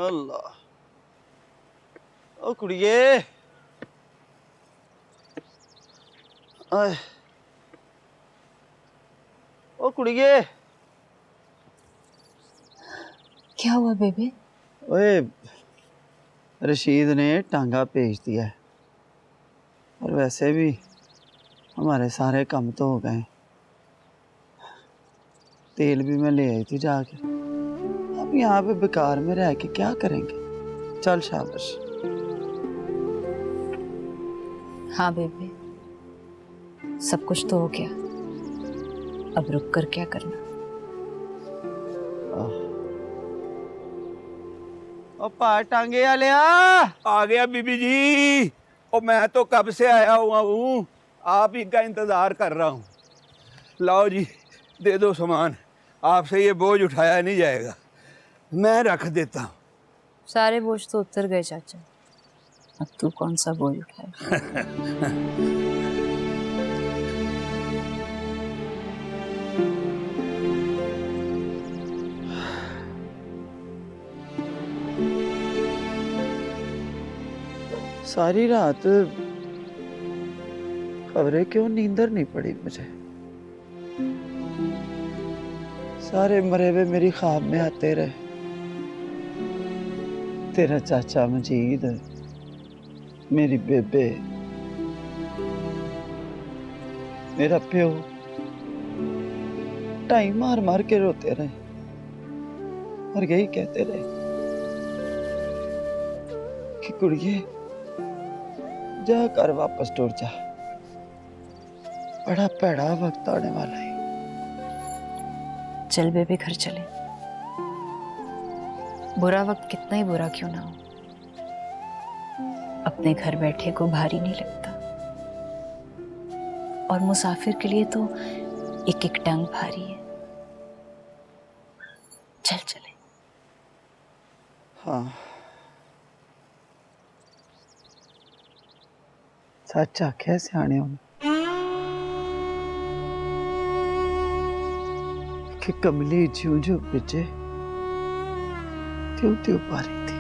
अल्लाह ओ कुड़िए ओ कुड़िए क्या हुआ बेबे? ओए रशीद ने टांगा भेज दिया है और वैसे भी हमारे सारे काम तो हो गए। तेल भी मैं ले आई थी जाके। अब यहाँ पे बेकार में रह के क्या करेंगे। चल शाबाश। हाँ बेबे, सब कुछ तो हो गया, अब रुक कर क्या करना। ओ पा टांगे आलिया आ गया बीबी जी। और मैं तो कब से आया हुआ हूँ, आप ही का इंतजार कर रहा हूँ। लाओ जी, दे दो सामान, आपसे ये बोझ उठाया नहीं जाएगा, मैं रख देता हूँ। सारे बोझ तो उतर गए चाचा, अब तू कौन सा बोझ उठाए? सारी रात खबरें क्यों नींदर नहीं पड़ी मुझे। सारे मरे हुए मेरी ख्वाब में आते रहे। तेरा चाचा मजीद, मेरी बेबे, मेरा प्यो टाइम मार मार के रोते रहे और यही कहते रहे कि कुड़िए जा कर वापस टूट जा, बड़ा पैड़ा वक्त आने वाला है। चल बेबे घर चले, बुरा वक्त कितना ही बुरा क्यों ना हो, अपने घर बैठे को भारी नहीं लगता, और मुसाफिर के लिए तो एक एक टंग भारी है। चल चले। हाँ सच आख्या सियाने होने कि कमली ज्यों ज्यों बिजे त्यों त्यों पारी थी।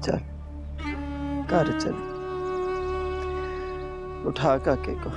चल घर चल, उठा काके को।